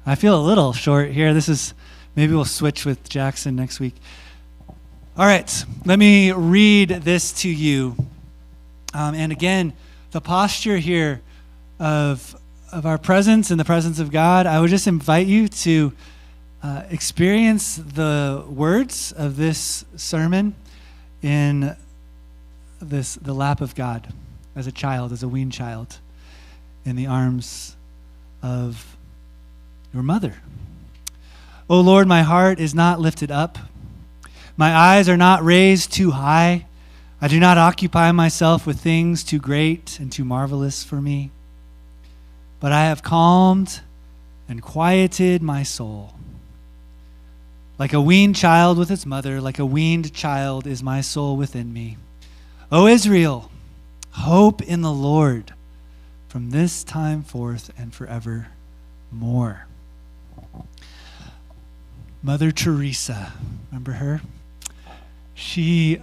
I feel a little short here. Maybe we'll switch with Jackson next week. All right, let me read this to you. And again, the posture here of our presence in the presence of God, I would just invite you to experience the words of this sermon in the lap of God as a child, as a weaned child, in the arms of your mother. O Lord, my heart is not lifted up. My eyes are not raised too high. I do not occupy myself with things too great and too marvelous for me. But I have calmed and quieted my soul. Like a weaned child with its mother, like a weaned child is my soul within me. O Israel, hope in the Lord from this time forth and forevermore. Mother Teresa, remember her? She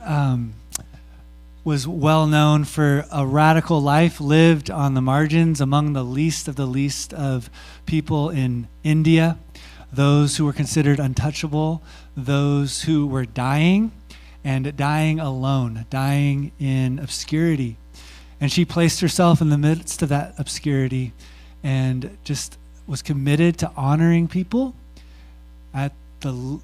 was well known for a radical life, lived on the margins among the least of people in India, those who were considered untouchable, those who were dying and dying alone, dying in obscurity. And she placed herself in the midst of that obscurity and just was committed to honoring people at the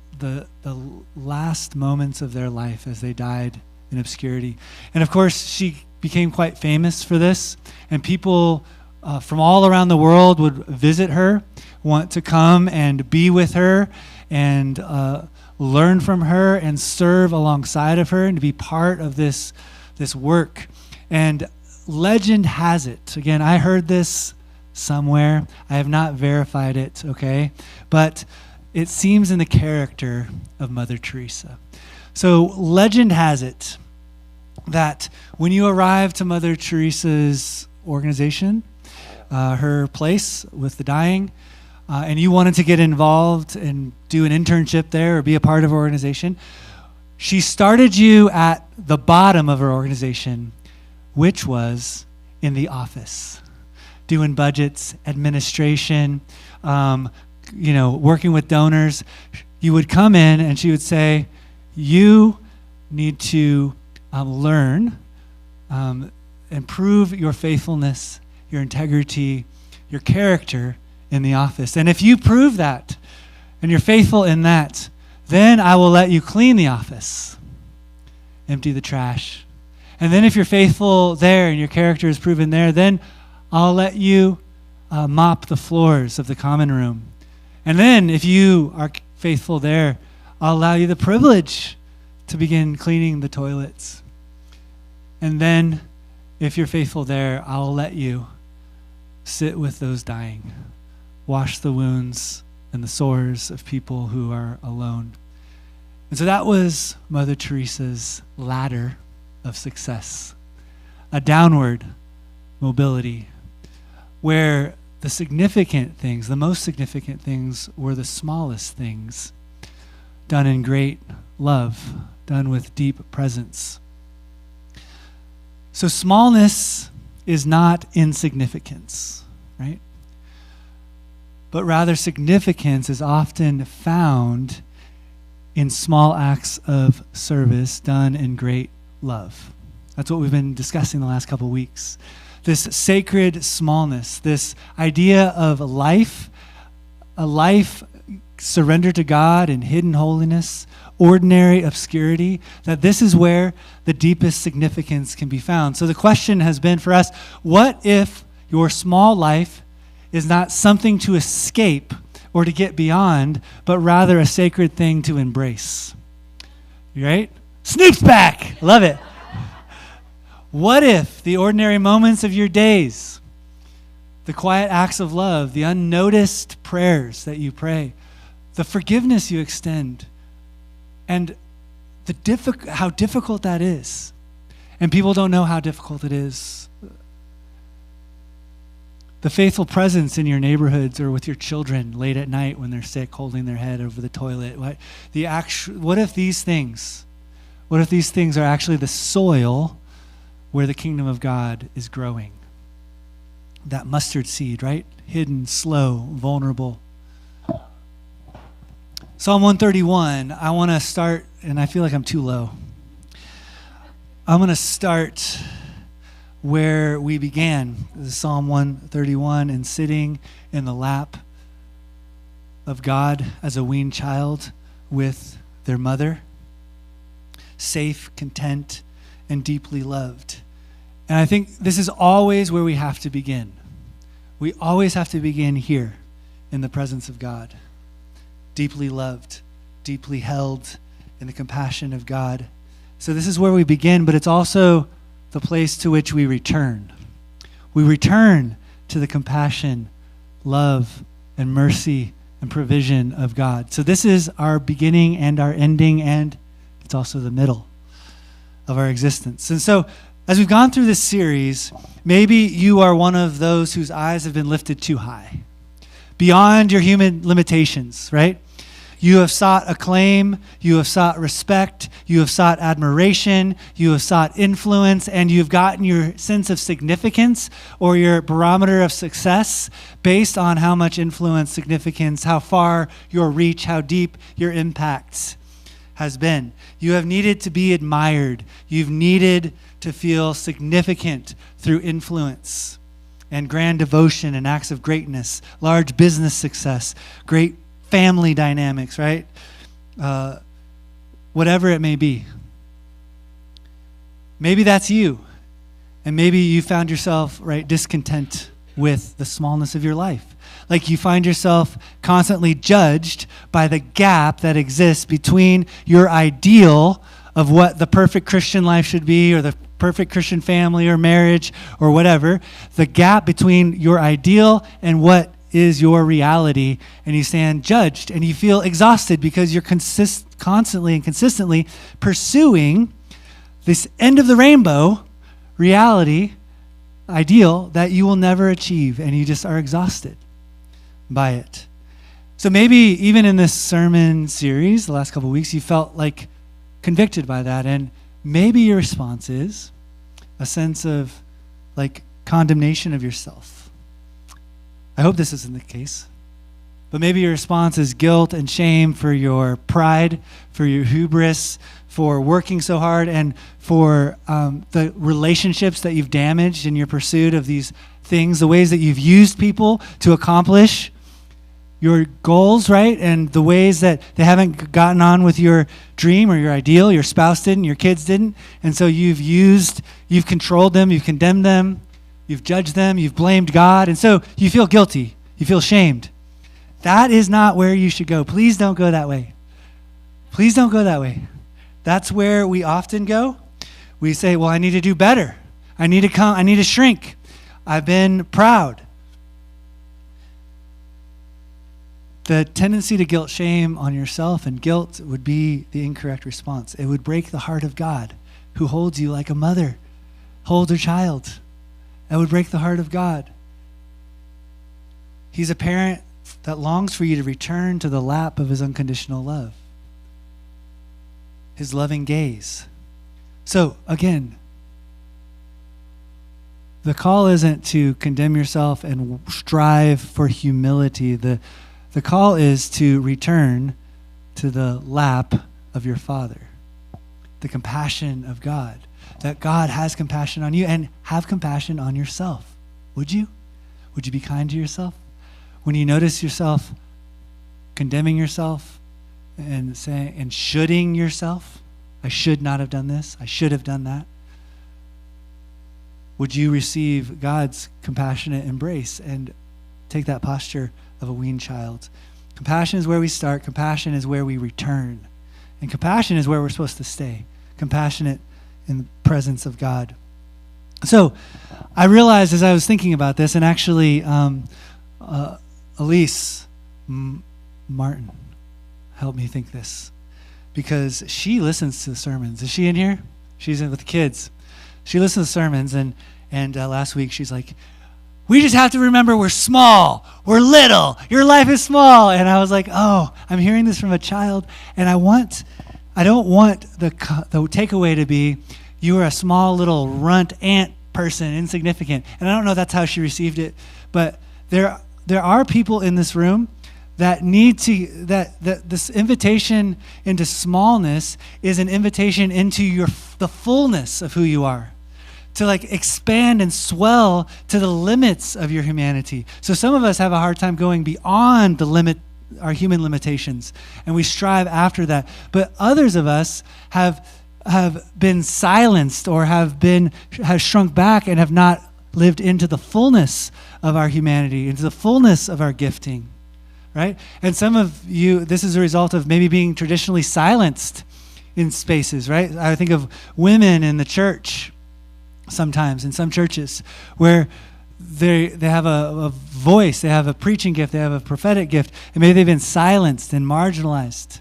last moments of their life as they died in obscurity. And of course, she became quite famous for this, and people from all around the world would visit her, want to come and be with her and learn from her and serve alongside of her and to be part of this work. And legend has it, again, I heard this somewhere, I have not verified it, okay, but it seems in the character of Mother Teresa. So legend has it that when you arrive to Mother Teresa's organization, her place with the dying, and you wanted to get involved and do an internship there or be a part of her organization, she started you at the bottom of her organization, which was in the office, doing budgets, administration, working with donors. You would come in and she would say, you need to learn and prove your faithfulness, your integrity, your character in the office. And if you prove that and you're faithful in that, then I will let you clean the office, empty the trash. And then if you're faithful there and your character is proven there, then I'll let you mop the floors of the common room. And then if you are faithful there, I'll allow you the privilege to begin cleaning the toilets. And then if you're faithful there, I'll let you sit with those dying, wash the wounds and the sores of people who are alone. And so that was Mother Teresa's ladder of success, a downward mobility where the significant things, the most significant things, were the smallest things, done in great love, done with deep presence. So smallness is not insignificance, right? But rather significance is often found in small acts of service done in great love. That's what we've been discussing the last couple of weeks. This sacred smallness, this idea of a life surrendered to God in hidden holiness, ordinary obscurity, that this is where the deepest significance can be found. So the question has been for us, what if your small life is not something to escape or to get beyond, but rather a sacred thing to embrace? Right? Snoop's back! Love it. What if the ordinary moments of your days, the quiet acts of love, the unnoticed prayers that you pray, the forgiveness you extend, and how difficult that is, and people don't know how difficult it is, the faithful presence in your neighborhoods or with your children late at night when they're sick, holding their head over the toilet, what if these things are actually the soil where the kingdom of God is growing? That mustard seed, right? Hidden, slow, vulnerable. Psalm 131, I want to start, and I feel like I'm too low. I'm going to start where we began. This is Psalm 131, and sitting in the lap of God as a weaned child with their mother, safe, content, and deeply loved. And I think this is always where we have to begin. We always have to begin here in the presence of God. Deeply loved, deeply held in the compassion of God. So this is where we begin, but it's also the place to which we return. We return to the compassion, love, and mercy and provision of God. So this is our beginning and our ending, and it's also the middle of our existence. And so as we've gone through this series, maybe you are one of those whose eyes have been lifted too high, beyond your human limitations, right? You have sought acclaim, you have sought respect, you have sought admiration, you have sought influence, and you've gotten your sense of significance or your barometer of success based on how much influence, significance, how far your reach, how deep your impact has been. You have needed to be admired. You've needed to feel significant through influence and grand devotion and acts of greatness, large business success, great family dynamics, right? Whatever it may be. Maybe that's you. And maybe you found yourself, right, discontent with the smallness of your life. Like you find yourself constantly judged by the gap that exists between your ideal of what the perfect Christian life should be, or the perfect Christian family or marriage or whatever, the gap between your ideal and what is your reality, and you stand judged and you feel exhausted because you're constantly and consistently pursuing this end of the rainbow reality, ideal that you will never achieve, and you just are exhausted by it. So maybe even in this sermon series, the last couple of weeks, you felt like convicted by that, and maybe your response is a sense of like condemnation of yourself. I hope this isn't the case. But maybe your response is guilt and shame for your pride, for your hubris, for working so hard, and for the relationships that you've damaged in your pursuit of these things, the ways that you've used people to accomplish your goals, right? And the ways that they haven't gotten on with your dream or your ideal, your spouse didn't, your kids didn't. And so you've controlled them, you've condemned them, you've judged them, you've blamed God, and so you feel guilty, you feel shamed. That is not where you should go. Please don't go that way. Please don't go that way. That's where we often go. We say, well, I need to do better. I need to shrink. I've been proud. The tendency to guilt shame on yourself and guilt would be the incorrect response. It would break the heart of God, who holds you like a mother holds her child. That would break the heart of God. He's a parent that longs for you to return to the lap of his unconditional love, his loving gaze. So again, the call isn't to condemn yourself and strive for humility. The call is to return to the lap of your Father, the compassion of God. That God has compassion on you, and have compassion on yourself. Would you? Would you be kind to yourself? When you notice yourself condemning yourself and saying and shoulding yourself, I should not have done this, I should have done that. Would you receive God's compassionate embrace and take that posture of a weaned child? Compassion is where we start. Compassion is where we return. And compassion is where we're supposed to stay. Compassionate in the presence of God. So I realized as I was thinking about this, and actually Elise Martin helped me think this, because she listens to the sermons. Is she in here? She's in with the kids. She listens to sermons, and last week she's like, we just have to remember we're small, we're little, your life is small. And I was like, oh, I'm hearing this from a child, and I don't want the takeaway to be, you are a small little runt ant person, insignificant. And I don't know if that's how she received it, but there are people in this room that need to, that this invitation into smallness is an invitation into the fullness of who you are, to like expand and swell to the limits of your humanity. So some of us have a hard time going beyond our human limitations, and we strive after that. But others of us have been silenced or have shrunk back and have not lived into the fullness of our humanity, into the fullness of our gifting, right? And some of you, this is a result of maybe being traditionally silenced in spaces, right? I think of women in the church sometimes, in some churches, where they have a voice, they have a preaching gift, they have a prophetic gift, and maybe they've been silenced and marginalized,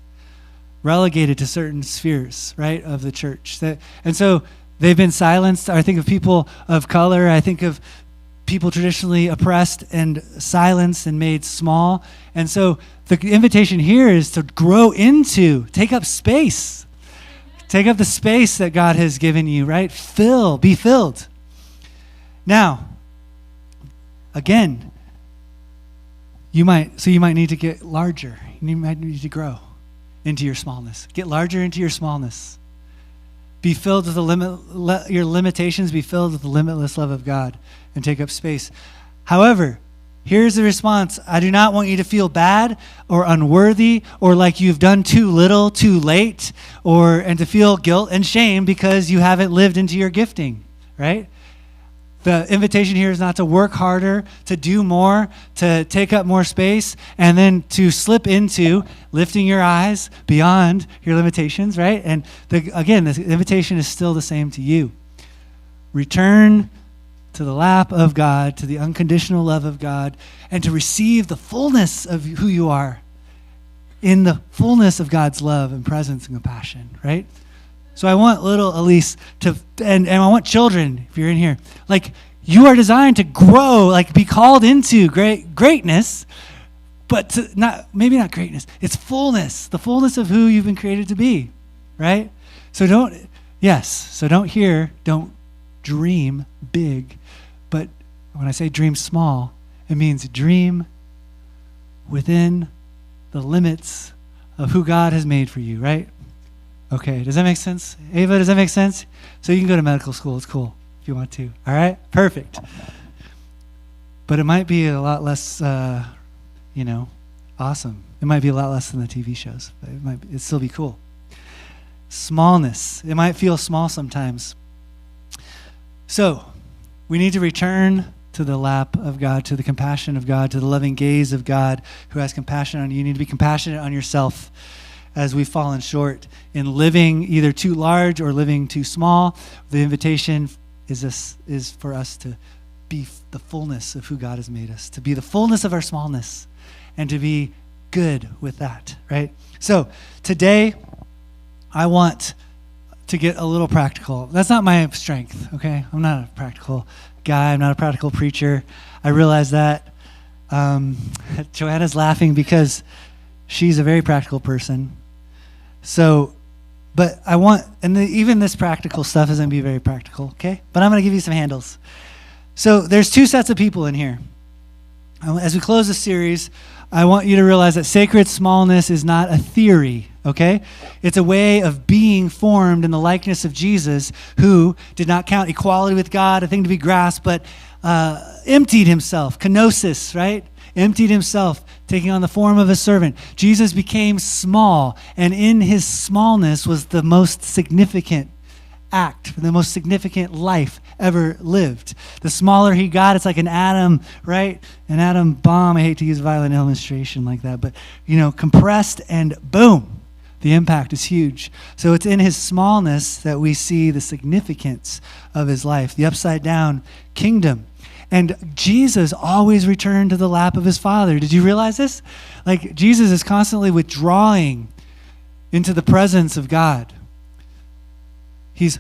relegated to certain spheres, right, of the church. And so they've been silenced. I think of people of color. I think of people traditionally oppressed and silenced and made small. And so the invitation here is to grow into, take up space. Take up the space that God has given you, right? Be filled. Now, again, you might need to get larger. You might need to grow into your smallness. Get larger into your smallness. Be filled with your limitations, be filled with the limitless love of God, and take up space. However, here's the response. I do not want you to feel bad or unworthy or like you've done too little, too late, and to feel guilt and shame because you haven't lived into your gifting, right? The invitation here is not to work harder, to do more, to take up more space, and then to slip into lifting your eyes beyond your limitations, right? And again, the invitation is still the same to you. Return to the lap of God, to the unconditional love of God, and to receive the fullness of who you are in the fullness of God's love and presence and compassion, right? So I want little Elise and I want children, if you're in here, like you are designed to grow, like be called into greatness, but maybe not greatness. It's fullness, the fullness of who you've been created to be, right? So don't dream big, but when I say dream small, it means dream within the limits of who God has made for you, right? Okay, does that make sense? Ava, does that make sense? So you can go to medical school. It's cool if you want to. All right? Perfect. But it might be a lot less, awesome. It might be a lot less than the TV shows, but it'd still be cool. Smallness. It might feel small sometimes. So we need to return to the lap of God, to the compassion of God, to the loving gaze of God who has compassion on you. You need to be compassionate on yourself as we've fallen short in living either too large or living too small. The invitation is for us to be the fullness of who God has made us, to be the fullness of our smallness, and to be good with that, right? So today, I want to get a little practical. That's not my strength, okay? I'm not a practical guy. I'm not a practical preacher. I realize that. Joanna's laughing because she's a very practical person. So, but I want, even this practical stuff isn't going to be very practical, okay? But I'm going to give you some handles. So there's two sets of people in here. As we close this series, I want you to realize that sacred smallness is not a theory, okay? It's a way of being formed in the likeness of Jesus, who did not count equality with God a thing to be grasped, but emptied himself, kenosis, right? Emptied himself, taking on the form of a servant. Jesus became small, and in his smallness was the most significant act, the most significant life ever lived. The smaller he got, it's like an atom, right? An atom bomb. I hate to use violent illustration like that, but compressed and boom, the impact is huge. So it's in his smallness that we see the significance of his life, the upside down kingdom. And Jesus always returned to the lap of his Father. Did you realize this? Like Jesus is constantly withdrawing into the presence of God. He's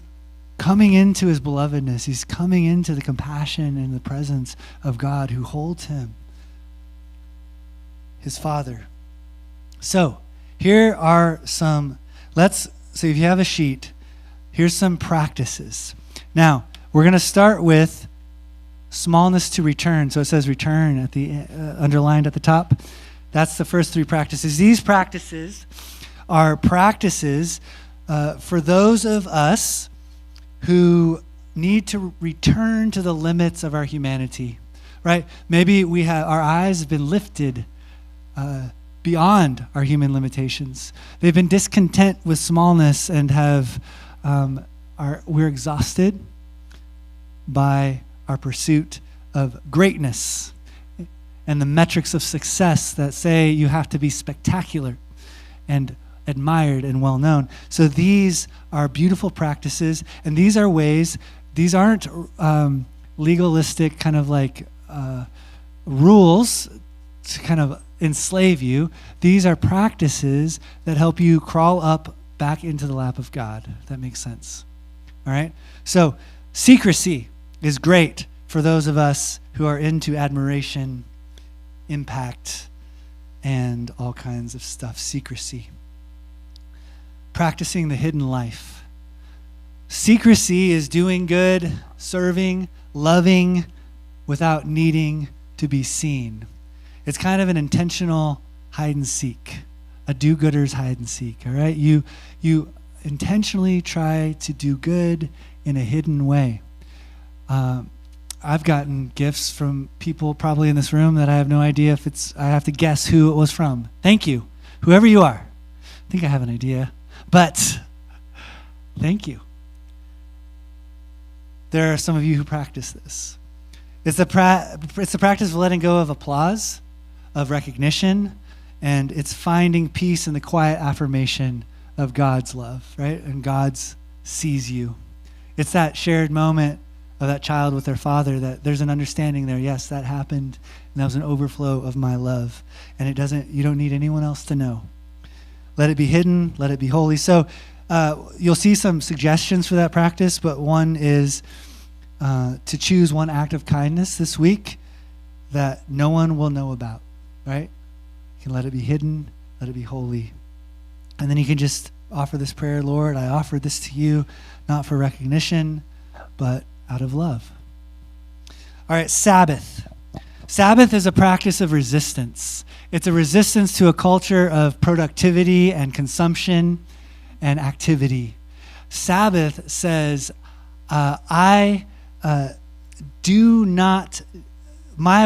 coming into his belovedness. He's coming into the compassion and the presence of God who holds him, his Father. So here are so if you have a sheet, here's some practices. Now, we're going to start with smallness to return. So it says return at the underlined at the top. That's the first three practices. These practices are practices for those of us who need to return to the limits of our humanity, right? Maybe our eyes have been lifted beyond our human limitations. They've been discontent with smallness and we're exhausted by our pursuit of greatness and the metrics of success that say you have to be spectacular and admired and well known. So these are beautiful practices, and these are ways, these aren't legalistic kind of like rules to kind of enslave you. These are practices that help you crawl up back into the lap of God, if that makes sense. All right? So secrecy is great for those of us who are into admiration, impact, and all kinds of stuff. Secrecy. Practicing the hidden life. Secrecy is doing good, serving, loving, without needing to be seen. It's kind of an intentional hide and seek, a do-gooder's hide and seek, all right? You intentionally try to do good in a hidden way. I've gotten gifts from people probably in this room that I have no idea if I have to guess who it was from. Thank you, whoever you are. I think I have an idea, but thank you. There are some of you who practice this. It's the practice of letting go of applause, of recognition, and it's finding peace in the quiet affirmation of God's love, right? And God sees you. It's that shared moment of that child with their father that there's an understanding there. Yes, that happened, and that was an overflow of my love. And you don't need anyone else to know. Let it be hidden, let it be holy. So you'll see some suggestions for that practice, but one is to choose one act of kindness this week that no one will know about, right? You can let it be hidden, let it be holy. And then you can just offer this prayer, Lord, I offer this to you, not for recognition, but out of love. All right, Sabbath. Sabbath is a practice of resistance. It's a resistance to a culture of productivity and consumption and activity. Sabbath says, my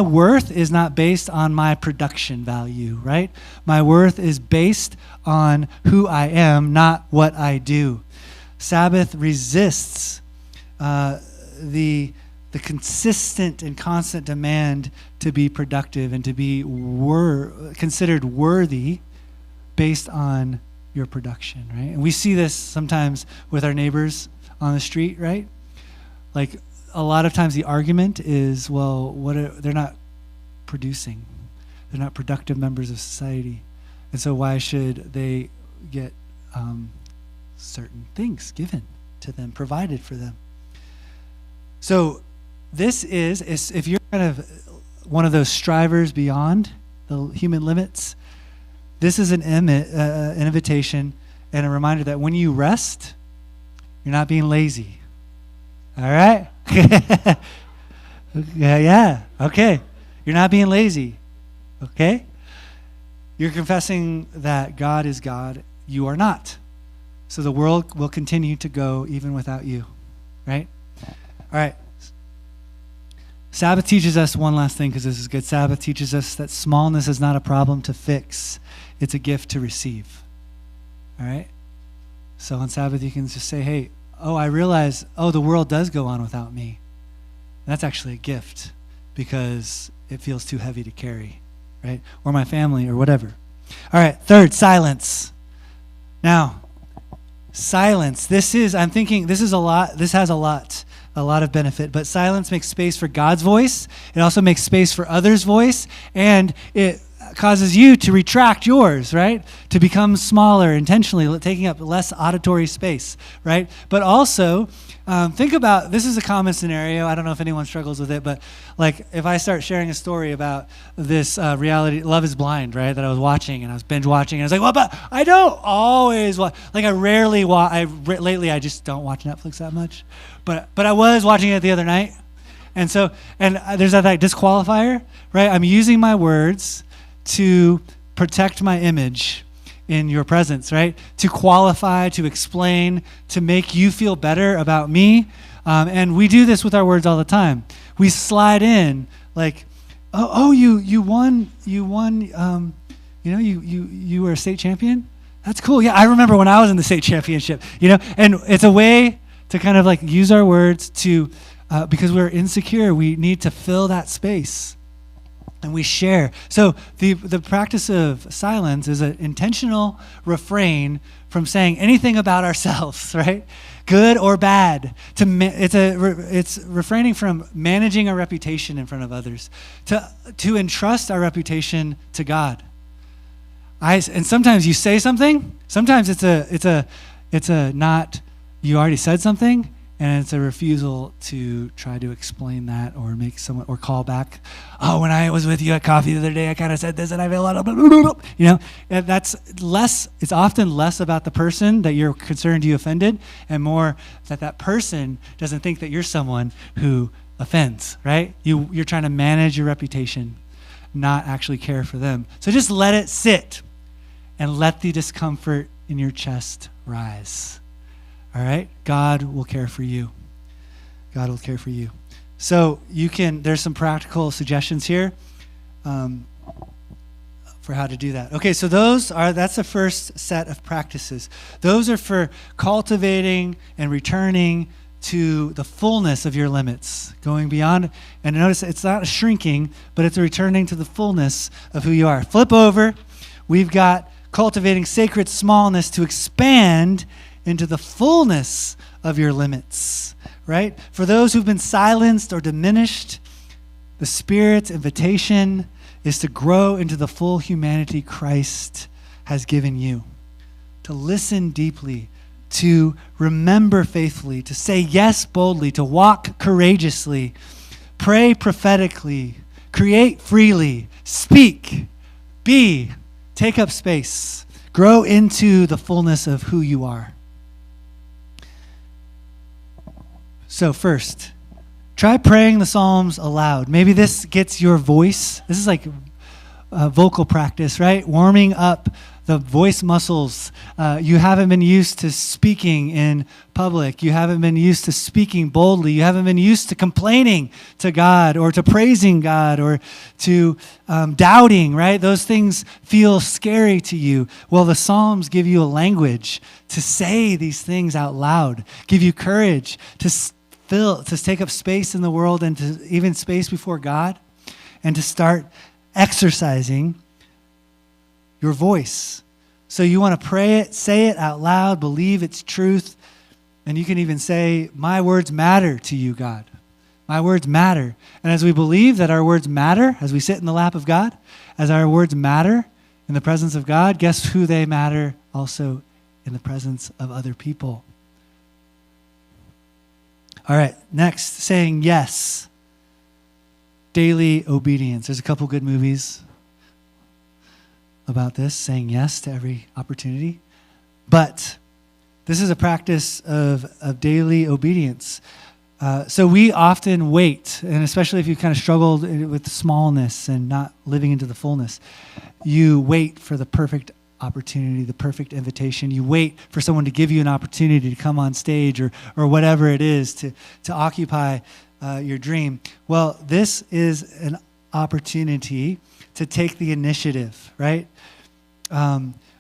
worth is not based on my production value, right? My worth is based on who I am, not what I do. Sabbath resists the consistent and constant demand to be productive and to be considered worthy based on your production, right? And we see this sometimes with our neighbors on the street, right? Like a lot of times the argument is, well, they're not producing. They're not productive members of society. And so why should they get certain things given to them, provided for them? So this is if you're kind of one of those strivers beyond the human limits, this is an invitation and a reminder that when you rest, you're not being lazy. All right? Yeah. Okay. You're not being lazy. Okay? You're confessing that God is God. You are not. So the world will continue to go even without you. Right? All right. Sabbath teaches us one last thing, because this is good. Sabbath teaches us that smallness is not a problem to fix. It's a gift to receive. All right? So on Sabbath, you can just say, hey, I realize, the world does go on without me. And that's actually a gift, because it feels too heavy to carry, right? Or my family or whatever. All right, third, silence. Now, silence. This has a lot of benefit, but silence makes space for God's voice. It also makes space for others' voice, and it causes you to retract yours, right? To become smaller intentionally, taking up less auditory space, right? But also, think about, this is a common scenario. I don't know if anyone struggles with it, but like if I start sharing a story about this reality, Love is Blind, right? That I was watching and I was binge watching and I was like, well, but I don't always watch, like I rarely watch, lately I just don't watch Netflix that much, but I was watching it the other night. And so, there's that disqualifier, right? I'm using my words to protect my image in your presence, right? To qualify, to explain, to make you feel better about me. And we do this with our words all the time. We slide in like, you won, you were a state champion? That's cool. Yeah, I remember when I was in the state championship, and it's a way to kind of like use our words to, because we're insecure, we need to fill that space. And we share. So the practice of silence is an intentional refrain from saying anything about ourselves, right? Good or bad. It's refraining from managing our reputation in front of others. To entrust our reputation to God. And sometimes you say something. Sometimes it's a not. You already said something. And it's a refusal to try to explain that or make someone or call back. Oh, when I was with you at coffee the other day, I kind of said this and I feel a lot of blah, blah, blah. That's less. It's often less about the person that you're concerned you offended, and more that person doesn't think that you're someone who offends. Right? You're trying to manage your reputation, not actually care for them. So just let it sit, and let the discomfort in your chest rise. All right? God will care for you. God will care for you. So there's some practical suggestions here for how to do that. Okay, so that's the first set of practices. Those are for cultivating and returning to the fullness of your limits, going beyond. And notice it's not a shrinking, but it's a returning to the fullness of who you are. Flip over. We've got cultivating sacred smallness to expand into the fullness of your limits, right? For those who've been silenced or diminished, the Spirit's invitation is to grow into the full humanity Christ has given you, to listen deeply, to remember faithfully, to say yes boldly, to walk courageously, pray prophetically, create freely, speak, be, take up space, grow into the fullness of who you are. So first, try praying the Psalms aloud. Maybe this gets your voice. This is like vocal practice, right? Warming up the voice muscles. You haven't been used to speaking in public. You haven't been used to speaking boldly. You haven't been used to complaining to God or to praising God or to doubting, right? Those things feel scary to you. Well, the Psalms give you a language to say these things out loud, give you courage to take up space in the world and to even space before God, and to start exercising your voice. So you want to pray it, say it out loud, believe its truth, and you can even say, my words matter to you, God. My words matter. And as we believe that our words matter, as we sit in the lap of God, as our words matter in the presence of God, guess who they matter also in the presence of other people. All right, next, saying yes. Daily obedience. There's a couple good movies about this, saying yes to every opportunity. But this is a practice of daily obedience. So we often wait, and especially if you kind of struggled with smallness and not living into the fullness, you wait for the perfect opportunity, the perfect invitation. You wait for someone to give you an opportunity to come on stage or whatever it is to occupy your dream. Well, this is an opportunity to take the initiative, right?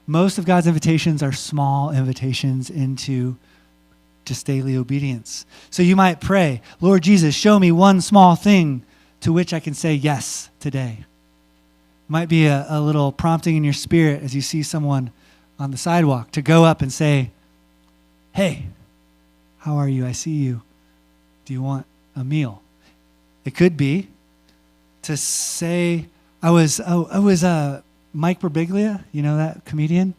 Most of God's invitations are small invitations into just daily obedience. So you might pray, Lord Jesus, show me one small thing to which I can say yes today. Might be a little prompting in your spirit as you see someone on the sidewalk to go up and say, hey, how are you? I see you. Do you want a meal? It could be to say, I was Mike Birbiglia, you know that comedian?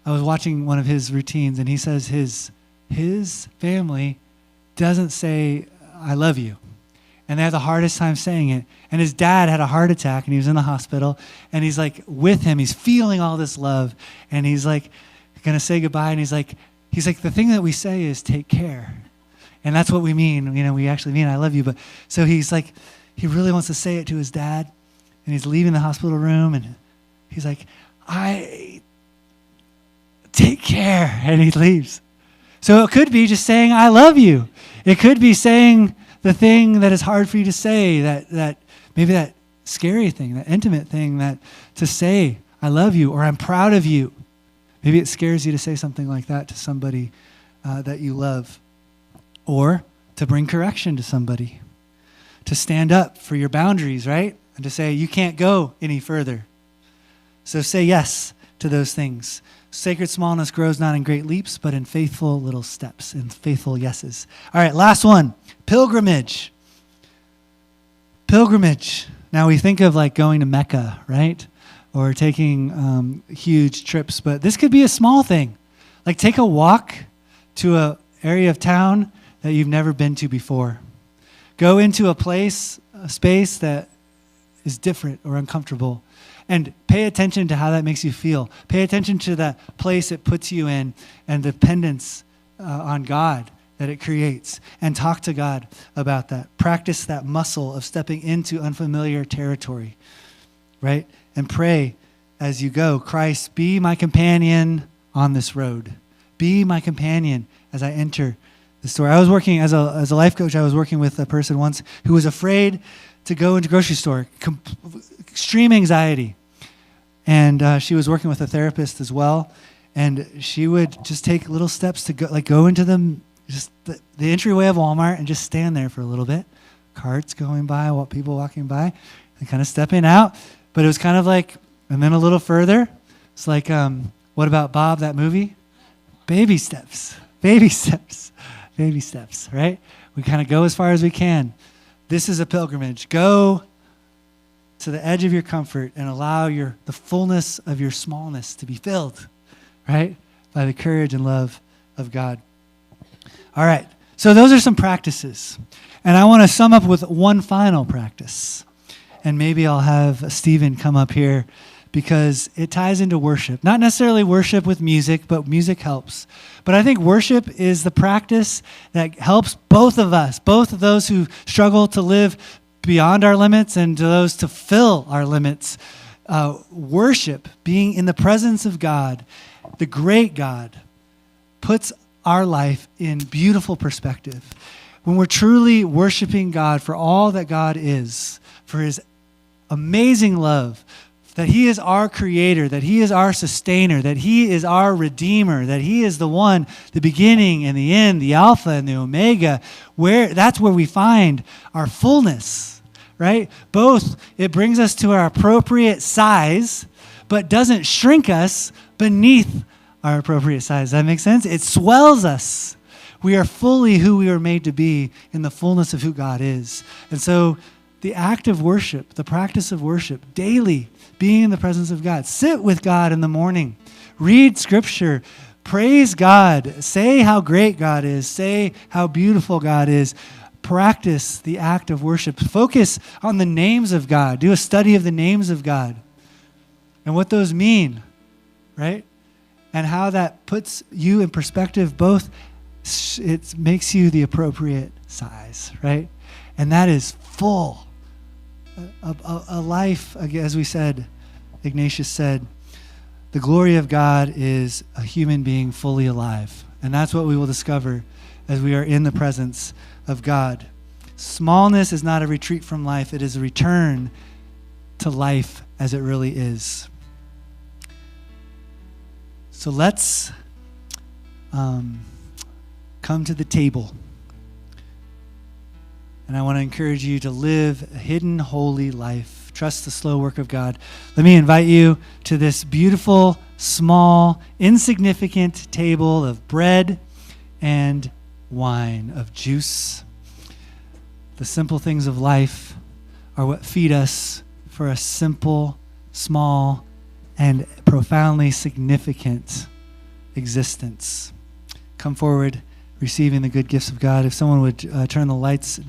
I was watching one of his routines, and he says his family doesn't say, I love you. And they had the hardest time saying it. And his dad had a heart attack, and he was in the hospital. And he's like with him. He's feeling all this love. And he's like going to say goodbye. And he's like, the thing that we say is take care. And that's what we mean. You know, we actually mean I love you. But so he's like, he really wants to say it to his dad. And he's leaving the hospital room. And He's like, I take care, and he leaves. So it could be just saying, I love you. It could be saying the thing that is hard for you to say, that maybe that scary thing, that intimate thing, that to say, I love you, or I'm proud of you. Maybe it scares you to say something like that to somebody that you love. Or to bring correction to somebody. To stand up for your boundaries, right? And to say, you can't go any further. So say yes to those things. Sacred smallness grows not in great leaps, but in faithful little steps, in faithful yeses. All right, last one. Pilgrimage. Pilgrimage. Now we think of like going to Mecca, right? Or taking huge trips, but this could be a small thing. Like take a walk to an area of town that you've never been to before. Go into a place, a space that is different or uncomfortable, and pay attention to how that makes you feel. Pay attention to the place it puts you in and the dependence on God that it creates, and talk to God about that. Practice that muscle of stepping into unfamiliar territory, right? And pray as you go, Christ, be my companion on this road. Be my companion as I enter the store. I was working as a life coach. I was working with a person once who was afraid to go into a grocery store, extreme anxiety. And she was working with a therapist as well. And she would just take little steps to go into the entryway of Walmart and just stand there for a little bit. Carts going by, people walking by, and kind of stepping out. But it was kind of like, and then a little further, it's like, what about Bob, that movie? Baby steps, baby steps, baby steps, right? We kind of go as far as we can. This is a pilgrimage. Go to the edge of your comfort and allow the fullness of your smallness to be filled, right? By the courage and love of God. All right, so those are some practices. And I want to sum up with one final practice. And maybe I'll have Stephen come up here because it ties into worship. Not necessarily worship with music, but music helps. But I think worship is the practice that helps both of us, both of those who struggle to live beyond our limits and to those to fill our limits. Worship, being in the presence of God, the great God, puts our life in beautiful perspective. When we're truly worshiping God for all that God is, for his amazing love, that he is our creator, that he is our sustainer, that he is our redeemer, that he is the one, the beginning and the end, the Alpha and the Omega, that's where we find our fullness, right? Both, it brings us to our appropriate size, but doesn't shrink us beneath our appropriate size. Does that make sense? It swells us. We are fully who we were made to be in the fullness of who God is. And so the act of worship, the practice of worship, daily being in the presence of God. Sit with God in the morning. Read scripture. Praise God. Say how great God is. Say how beautiful God is. Practice the act of worship. Focus on the names of God. Do a study of the names of God and what those mean, right? And how that puts you in perspective. Both, it makes you the appropriate size, right? And that is full. A life, as we said, Ignatius said, the glory of God is a human being fully alive. And that's what we will discover as we are in the presence of God. Smallness is not a retreat from life. It is a return to life as it really is. So let's come to the table. And I want to encourage you to live a hidden, holy life. Trust the slow work of God. Let me invite you to this beautiful, small, insignificant table of bread and wine, of juice. The simple things of life are what feed us for a simple, small, and profoundly significant existence. Come forward, receiving the good gifts of God. If someone would turn the lights